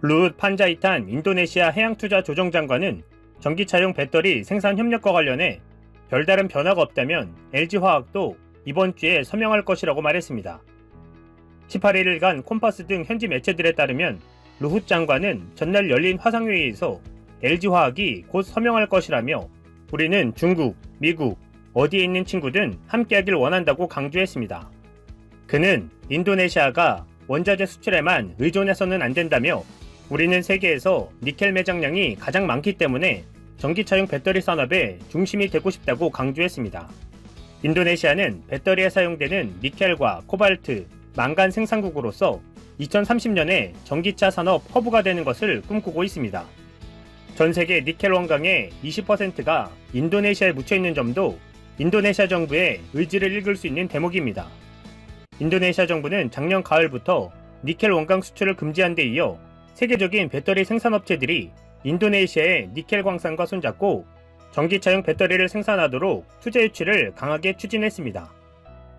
루훗 판자이탄 인도네시아 해양투자조정장관은 전기차용 배터리 생산 협력과 관련해 별다른 변화가 없다면 LG화학도 이번 주에 서명할 것이라고 말했습니다. 18일간 콤파스 등 현지 매체들에 따르면 루훗 장관은 전날 열린 화상회의에서 LG화학이 곧 서명할 것이라며 우리는 중국, 미국, 어디에 있는 친구든 함께하길 원한다고 강조했습니다. 그는 인도네시아가 원자재 수출에만 의존해서는 안 된다며 우리는 세계에서 니켈 매장량이 가장 많기 때문에 전기차용 배터리 산업의 중심이 되고 싶다고 강조했습니다. 인도네시아는 배터리에 사용되는 니켈과 코발트, 망간 생산국으로서 2030년에 전기차 산업 허브가 되는 것을 꿈꾸고 있습니다. 전 세계 니켈 원강의 20%가 인도네시아에 묻혀 있는 점도 인도네시아 정부의 의지를 읽을 수 있는 대목입니다. 인도네시아 정부는 작년 가을부터 니켈 원강 수출을 금지한 데 이어 세계적인 배터리 생산업체들이 인도네시아의 니켈 광산과 손잡고 전기차용 배터리를 생산하도록 투자 유치를 강하게 추진했습니다.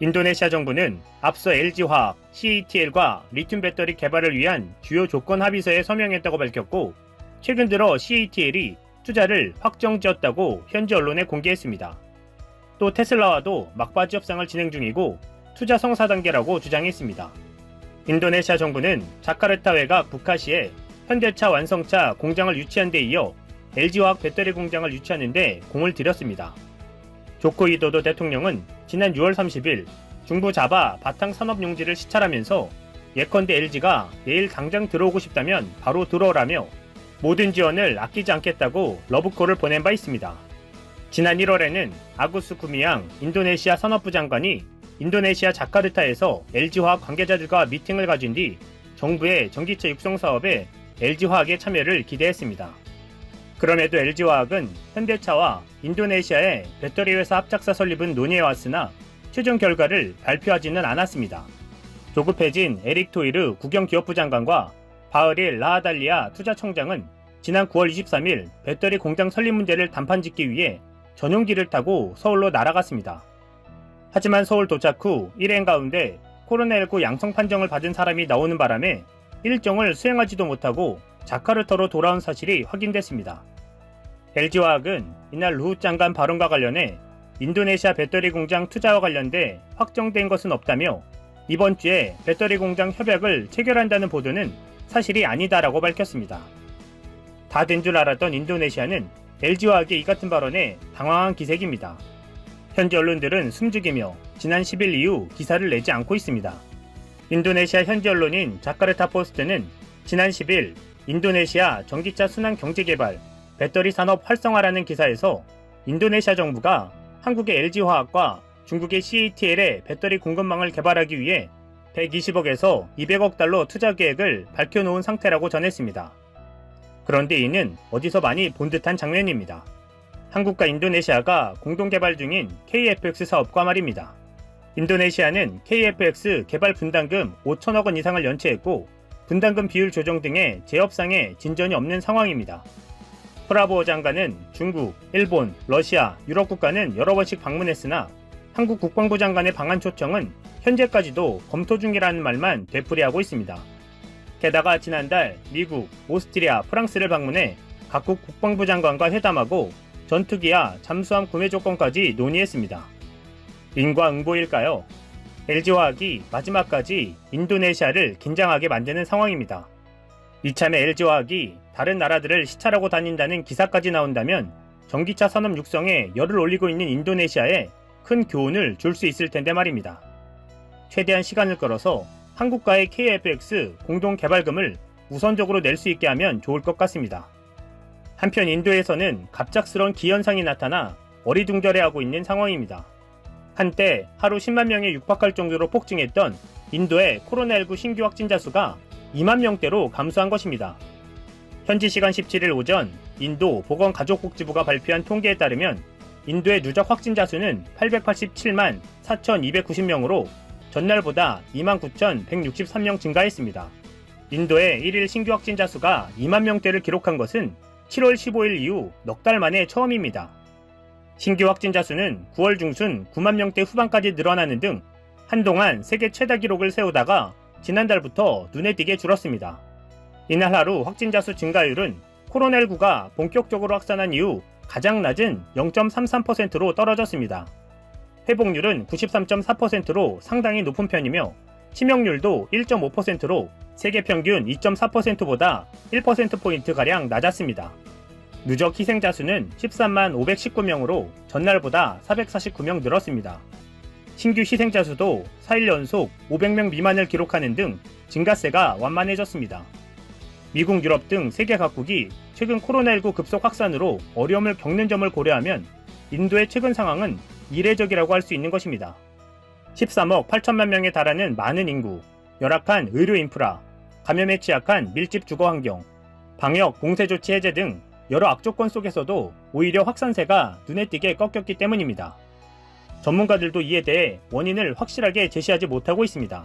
인도네시아 정부는 앞서 LG화학, CATL과 리튬 배터리 개발을 위한 주요 조건 합의서에 서명했다고 밝혔고 최근 들어 CATL이 투자를 확정지었다고 현지 언론에 공개했습니다. 또 테슬라와도 막바지 협상을 진행 중이고 투자 성사 단계라고 주장했습니다. 인도네시아 정부는 자카르타 외곽 부카시에 현대차 완성차 공장을 유치한 데 이어 LG화학 배터리 공장을 유치하는 데 공을 들였습니다. 조코 위도도 대통령은 지난 6월 30일 중부 자바 바탕 산업용지를 시찰하면서 예컨대 LG가 내일 당장 들어오고 싶다면 바로 들어오라며 모든 지원을 아끼지 않겠다고 러브콜을 보낸 바 있습니다. 지난 1월에는 아구스 구미양 인도네시아 산업부 장관이 인도네시아 자카르타에서 LG화학 관계자들과 미팅을 가진 뒤 정부의 전기차 육성 사업에 LG화학의 참여를 기대했습니다. 그럼에도 LG화학은 현대차와 인도네시아의 배터리 회사 합작사 설립은 논의해왔으나 최종 결과를 발표하지는 않았습니다. 조급해진 에릭 토이르 국영기업부 장관과 바흐릴 라하달리아 투자청장은 지난 9월 23일 배터리 공장 설립 문제를 단판짓기 위해 전용기를 타고 서울로 날아갔습니다. 하지만 서울 도착 후 일행 가운데 코로나19 양성 판정을 받은 사람이 나오는 바람에 일정을 수행하지도 못하고 자카르타로 돌아온 사실이 확인됐습니다. LG화학은 이날 루훗 장관 발언과 관련해 인도네시아 배터리 공장 투자와 관련돼 확정된 것은 없다며 이번 주에 배터리 공장 협약을 체결한다는 보도는 사실이 아니다라고 밝혔습니다. 다 된 줄 알았던 인도네시아는 LG화학의 이 같은 발언에 당황한 기색입니다. 현지 언론들은 숨죽이며 지난 10일 이후 기사를 내지 않고 있습니다. 인도네시아 현지 언론인 자카르타 포스트는 지난 10일 인도네시아 전기차 순환 경제개발, 배터리 산업 활성화라는 기사에서 인도네시아 정부가 한국의 LG화학과 중국의 CATL의 배터리 공급망을 개발하기 위해 120억에서 200억 달러 투자 계획을 밝혀놓은 상태라고 전했습니다. 그런데 이는 어디서 많이 본 듯한 장면입니다. 한국과 인도네시아가 공동 개발 중인 KFX 사업과 말입니다. 인도네시아는 KFX 개발 분담금 5천억 원 이상을 연체했고 분담금 비율 조정 등의 재협상에 진전이 없는 상황입니다. 프라보어 장관은 중국, 일본, 러시아, 유럽 국가는 여러 번씩 방문했으나 한국 국방부 장관의 방한 초청은 현재까지도 검토 중이라는 말만 되풀이하고 있습니다. 게다가 지난달 미국, 오스트리아, 프랑스를 방문해 각국 국방부 장관과 회담하고 전투기와 잠수함 구매 조건까지 논의했습니다. 인과응보일까요? LG화학이 마지막까지 인도네시아를 긴장하게 만드는 상황입니다. 이참에 LG화학이 다른 나라들을 시찰하고 다닌다는 기사까지 나온다면 전기차 산업 육성에 열을 올리고 있는 인도네시아에 큰 교훈을 줄 수 있을 텐데 말입니다. 최대한 시간을 끌어서 한국과의 KFX 공동 개발금을 우선적으로 낼 수 있게 하면 좋을 것 같습니다. 한편 인도에서는 갑작스러운 기현상이 나타나 어리둥절해하고 있는 상황입니다. 한때 하루 10만 명에 육박할 정도로 폭증했던 인도의 코로나19 신규 확진자 수가 2만 명대로 감소한 것입니다. 현지 시간 17일 오전 인도 보건가족복지부가 발표한 통계에 따르면 인도의 누적 확진자 수는 887만 4,290명으로 전날보다 29,163명 증가했습니다. 인도의 1일 신규 확진자 수가 2만 명대를 기록한 것은 7월 15일 이후 넉 달 만에 처음입니다. 신규 확진자 수는 9월 중순 9만 명대 후반까지 늘어나는 등 한동안 세계 최다 기록을 세우다가 지난달부터 눈에 띄게 줄었습니다. 이날 하루 확진자 수 증가율은 코로나19가 본격적으로 확산한 이후 가장 낮은 0.33%로 떨어졌습니다. 회복률은 93.4%로 상당히 높은 편이며 치명률도 1.5%로 세계 평균 2.4%보다 1%포인트가량 낮았습니다. 누적 희생자 수는 13만 519명으로 전날보다 449명 늘었습니다. 신규 희생자 수도 4일 연속 500명 미만을 기록하는 등 증가세가 완만해졌습니다. 미국, 유럽 등 세계 각국이 최근 코로나19 급속 확산으로 어려움을 겪는 점을 고려하면 인도의 최근 상황은 이례적이라고 할 수 있는 것입니다. 13억 8천만 명에 달하는 많은 인구, 열악한 의료 인프라, 감염에 취약한 밀집 주거 환경, 방역, 봉쇄 조치 해제 등 여러 악조건 속에서도 오히려 확산세가 눈에 띄게 꺾였기 때문입니다. 전문가들도 이에 대해 원인을 확실하게 제시하지 못하고 있습니다.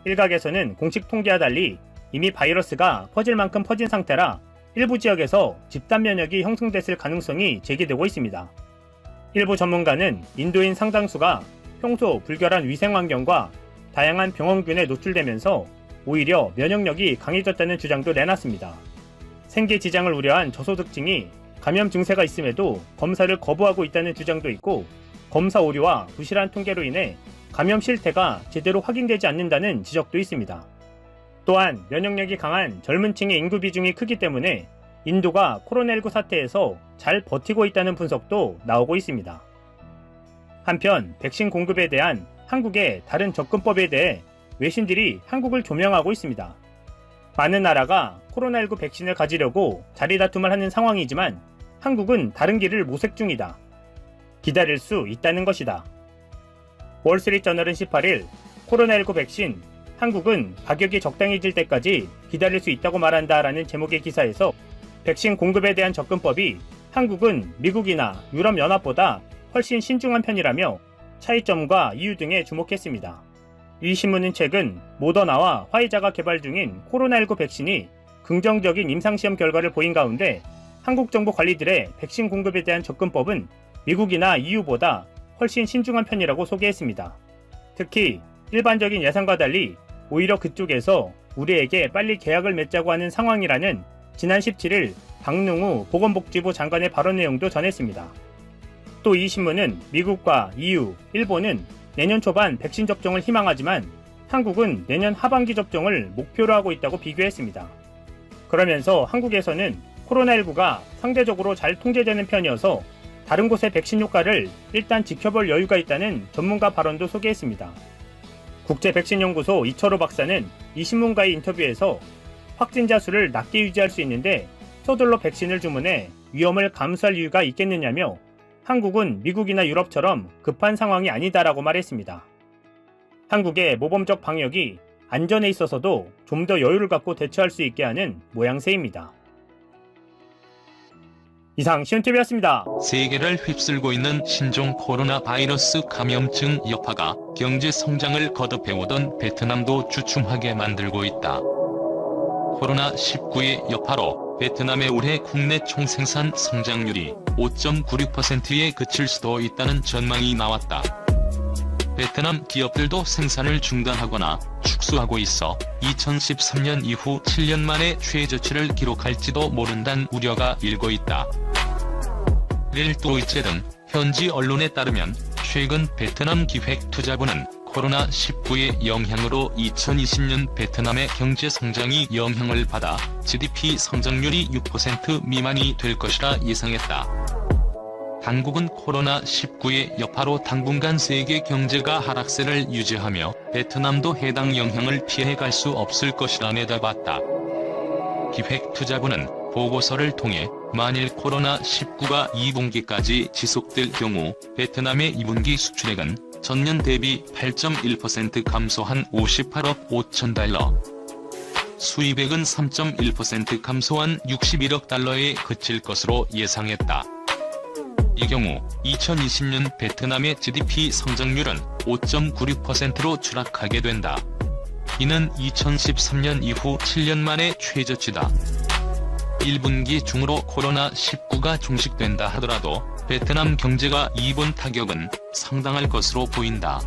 일각에서는 공식 통계와 달리 이미 바이러스가 퍼질 만큼 퍼진 상태라 일부 지역에서 집단 면역이 형성됐을 가능성이 제기되고 있습니다. 일부 전문가는 인도인 상당수가 평소 불결한 위생 환경과 다양한 병원균에 노출되면서 오히려 면역력이 강해졌다는 주장도 내놨습니다. 생계 지장을 우려한 저소득층이 감염 증세가 있음에도 검사를 거부하고 있다는 주장도 있고, 검사 오류와 부실한 통계로 인해 감염 실태가 제대로 확인되지 않는다는 지적도 있습니다. 또한 면역력이 강한 젊은 층의 인구 비중이 크기 때문에 인도가 코로나19 사태에서 잘 버티고 있다는 분석도 나오고 있습니다. 한편 백신 공급에 대한 한국의 다른 접근법에 대해 외신들이 한국을 조명하고 있습니다. 많은 나라가 코로나19 백신을 가지려고 자리다툼을 하는 상황이지만 한국은 다른 길을 모색 중이다. 기다릴 수 있다는 것이다. 월스트리트저널은 18일 코로나19 백신 한국은 가격이 적당해질 때까지 기다릴 수 있다고 말한다라는 제목의 기사에서 백신 공급에 대한 접근법이 한국은 미국이나 유럽연합보다 훨씬 신중한 편이라며 차이점과 이유 등에 주목했습니다. 이 신문은 최근 모더나와 화이자가 개발 중인 코로나19 백신이 긍정적인 임상시험 결과를 보인 가운데 한국 정부 관리들의 백신 공급에 대한 접근법은 미국이나 EU보다 훨씬 신중한 편이라고 소개했습니다. 특히 일반적인 예상과 달리 오히려 그쪽에서 우리에게 빨리 계약을 맺자고 하는 상황이라는 지난 17일 박능우 보건복지부 장관의 발언 내용도 전했습니다. 또 이 신문은 미국과 EU, 일본은 내년 초반 백신 접종을 희망하지만 한국은 내년 하반기 접종을 목표로 하고 있다고 비교했습니다. 그러면서 한국에서는 코로나19가 상대적으로 잘 통제되는 편이어서 다른 곳의 백신 효과를 일단 지켜볼 여유가 있다는 전문가 발언도 소개했습니다. 국제백신연구소 이철호 박사는 이 신문과의 인터뷰에서 확진자 수를 낮게 유지할 수 있는데 서둘러 백신을 주문해 위험을 감수할 이유가 있겠느냐며 한국은 미국이나 유럽처럼 급한 상황이 아니다라고 말했습니다. 한국의 모범적 방역이 안전에 있어서도 좀 더 여유를 갖고 대처할 수 있게 하는 모양새입니다. 이상 시온TV였습니다. 세계를 휩쓸고 있는 신종 코로나 바이러스 감염증 여파가 경제 성장을 거듭해오던 베트남도 주춤하게 만들고 있다. 코로나19의 여파로 베트남의 올해 국내 총생산 성장률이 5.96%에 그칠 수도 있다는 전망이 나왔다. 베트남 기업들도 생산을 중단하거나 축소하고 있어 2013년 이후 7년 만에 최저치를 기록할지도 모른다는 우려가 일고 있다. 렐도이체 등 현지 언론에 따르면 최근 베트남 기획투자부는 코로나19의 영향으로 2020년 베트남의 경제 성장이 영향을 받아 GDP 성장률이 6% 미만이 될 것이라 예상했다. 당국은 코로나19의 여파로 당분간 세계 경제가 하락세를 유지하며 베트남도 해당 영향을 피해갈 수 없을 것이라 내다봤다. 기획투자부는 보고서를 통해 만일 코로나19가 2분기까지 지속될 경우 베트남의 2분기 수출액은 전년 대비 8.1% 감소한 58억 5천 달러, 수입액은 3.1% 감소한 61억 달러에 그칠 것으로 예상했다. 이 경우 2020년 베트남의 GDP 성장률은 5.96%로 추락하게 된다. 이는 2013년 이후 7년 만에 최저치다. 1분기 중으로 코로나19가 종식된다 하더라도 베트남 경제가 입은 타격은 상당할 것으로 보인다.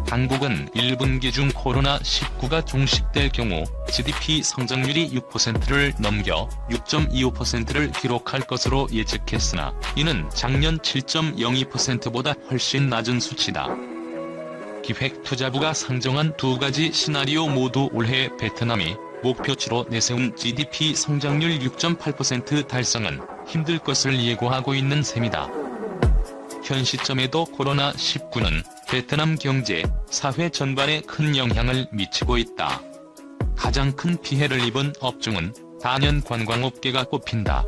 당국은 1분기 중 코로나19가 종식될 경우 GDP 성장률이 6%를 넘겨 6.25%를 기록할 것으로 예측했으나 이는 작년 7.02%보다 훨씬 낮은 수치다. 기획투자부가 상정한 두 가지 시나리오 모두 올해 베트남이 목표치로 내세운 GDP 성장률 6.8% 달성은 힘들 것을 예고하고 있는 셈이다. 현 시점에도 코로나19는 베트남 경제, 사회 전반에 큰 영향을 미치고 있다. 가장 큰 피해를 입은 업종은 단연 관광업계가 꼽힌다.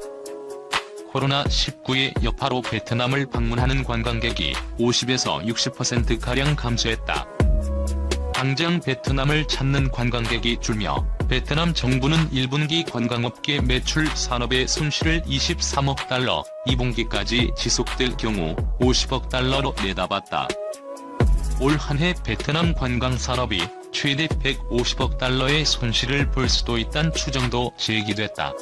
코로나19의 여파로 베트남을 방문하는 관광객이 50에서 60%가량 감소했다. 당장 베트남을 찾는 관광객이 줄며 베트남 정부는 1분기 관광업계 매출 산업의 손실을 23억 달러, 2분기까지 지속될 경우 50억 달러로 내다봤다. 올 한 해 베트남 관광산업이 최대 150억 달러의 손실을 볼 수도 있다는 추정도 제기됐다.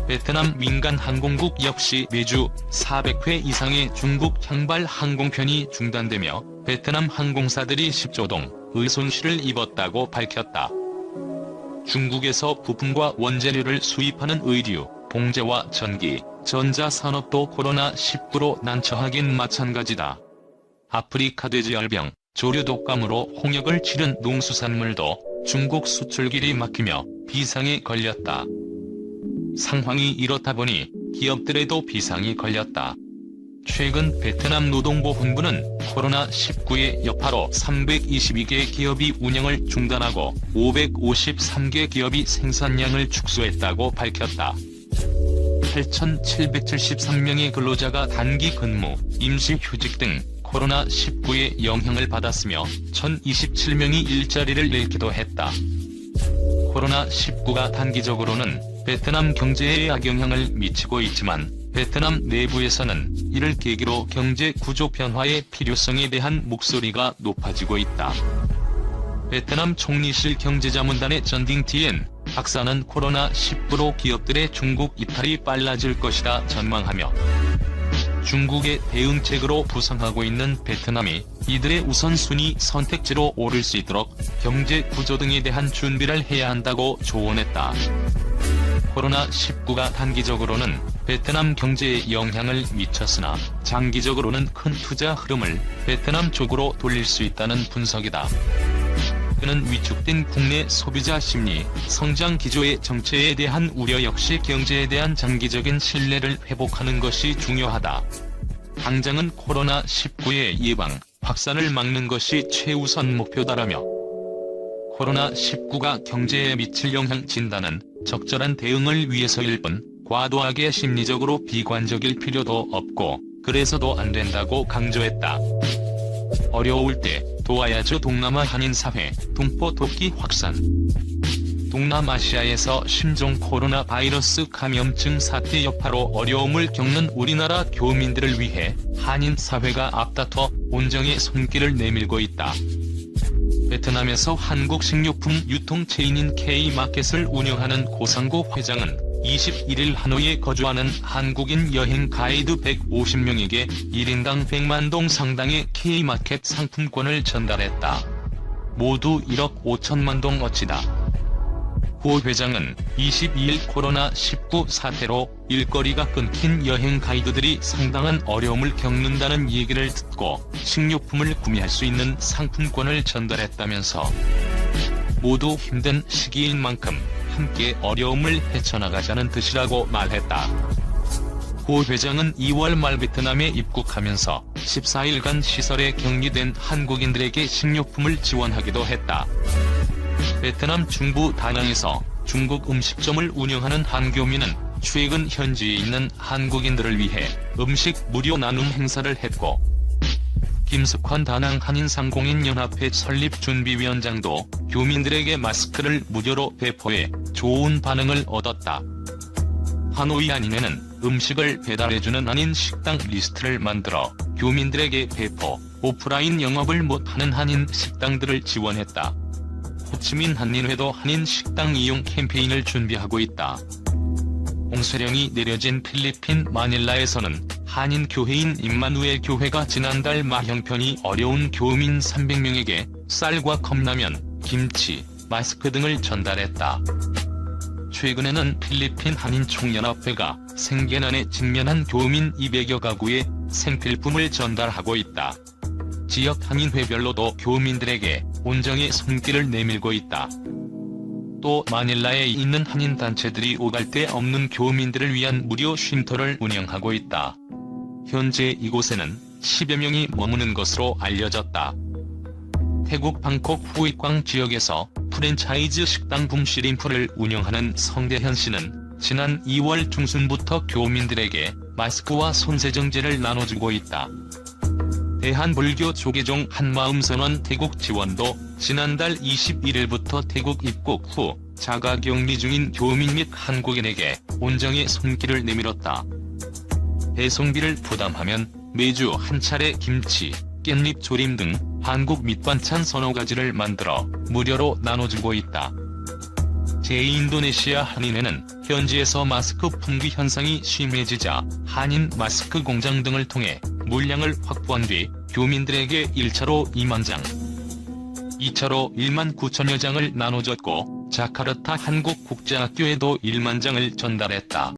베트남 민간 항공국 역시 매주 400회 이상의 중국 향발 항공편이 중단되며 베트남 항공사들이 10조 동의 손실을 입었다고 밝혔다. 중국에서 부품과 원재료를 수입하는 의류, 봉제와 전기, 전자산업도 코로나19로 난처하긴 마찬가지다. 아프리카 돼지열병, 조류 독감으로 홍역을 치른 농수산물도 중국 수출길이 막히며 비상에 걸렸다. 상황이 이렇다 보니 기업들에도 비상이 걸렸다. 최근 베트남 노동보훈부는 코로나19의 여파로 322개 기업이 운영을 중단하고 553개 기업이 생산량을 축소했다고 밝혔다. 8,773명의 근로자가 단기 근무, 임시휴직 등 코로나19의 영향을 받았으며 1,027명이 일자리를 잃기도 했다. 코로나19가 단기적으로는 베트남 경제에 악영향을 미치고 있지만 베트남 내부에서는 이를 계기로 경제 구조 변화의 필요성에 대한 목소리가 높아지고 있다. 베트남 총리실 경제자문단의 전딩티엔 박사는 코로나19로 기업들의 중국 이탈이 빨라질 것이다 전망하며 중국의 대응책으로 부상하고 있는 베트남이 이들의 우선순위 선택지로 오를 수 있도록 경제 구조 등에 대한 준비를 해야 한다고 조언했다. 코로나19가 단기적으로는 베트남 경제에 영향을 미쳤으나 장기적으로는 큰 투자 흐름을 베트남 쪽으로 돌릴 수 있다는 분석이다. 그는 위축된 국내 소비자 심리, 성장 기조의 정체에 대한 우려 역시 경제에 대한 장기적인 신뢰를 회복하는 것이 중요하다. 당장은 코로나19의 예방, 확산을 막는 것이 최우선 목표다라며 코로나19가 경제에 미칠 영향 진단은 적절한 대응을 위해서일 뿐 과도하게 심리적으로 비관적일 필요도 없고 그래서도 안 된다고 강조했다. 어려울 때 도와야죠. 동남아 한인사회, 동포토끼 확산. 동남아시아에서 신종 코로나 바이러스 감염증 사태 여파로 어려움을 겪는 우리나라 교민들을 위해 한인사회가 앞다퉈 온정의 손길을 내밀고 있다. 베트남에서 한국 식료품 유통체인인 K마켓을 운영하는 고상구 회장은 21일 하노이에 거주하는 한국인 여행 가이드 150명에게 1인당 100만 동 상당의 K마켓 상품권을 전달했다. 모두 1억 5천만 동 어치다. 고 회장은 22일 코로나19 사태로 일거리가 끊긴 여행 가이드들이 상당한 어려움을 겪는다는 얘기를 듣고 식료품을 구매할 수 있는 상품권을 전달했다면서 모두 힘든 시기인 만큼 함께 어려움을 헤쳐나가자는 뜻이라고 말했다. 고 회장은 2월 말 베트남에 입국하면서 14일간 시설에 격리된 한국인들에게 식료품을 지원하기도 했다. 베트남 중부 다낭에서 중국 음식점을 운영하는 한 교민은 최근 현지에 있는 한국인들을 위해 음식 무료 나눔 행사를 했고 김석환 다낭 한인상공인연합회 설립준비위원장도 교민들에게 마스크를 무료로 배포해 좋은 반응을 얻었다. 하노이 한인회는 음식을 배달해주는 한인 식당 리스트를 만들어 교민들에게 배포, 오프라인 영업을 못하는 한인 식당들을 지원했다. 호치민 한인회도 한인 식당 이용 캠페인을 준비하고 있다. 홍수령이 내려진 필리핀 마닐라에서는 한인교회인 임마누엘 교회가 지난달 말 형편이 어려운 교민 300명에게 쌀과 컵라면, 김치, 마스크 등을 전달했다. 최근에는 필리핀 한인총연합회가 생계난에 직면한 교민 200여 가구에 생필품을 전달하고 있다. 지역 한인회별로도 교민들에게 온정의 손길을 내밀고 있다. 또 마닐라에 있는 한인단체들이 오갈 데 없는 교민들을 위한 무료 쉼터를 운영하고 있다. 현재 이곳에는 10여 명이 머무는 것으로 알려졌다. 태국 방콕 후이광 지역에서 프랜차이즈 식당 붐시림프를 운영하는 성대현 씨는 지난 2월 중순부터 교민들에게 마스크와 손세정제를 나눠주고 있다. 대한불교 조계종 한마음선원 태국 지원도 지난달 21일부터 태국 입국 후 자가격리 중인 교민 및 한국인에게 온정의 손길을 내밀었다. 배송비를 부담하면 매주 한 차례 김치, 깻잎 조림 등 한국 밑반찬 서너 가지를 만들어 무료로 나눠주고 있다. 제2인도네시아 한인회는 현지에서 마스크 품귀 현상이 심해지자 한인 마스크 공장 등을 통해 물량을 확보한 뒤 교민들에게 1차로 2만 장, 2차로 1만 9천여 장을 나눠줬고 자카르타 한국국제학교에도 1만 장을 전달했다.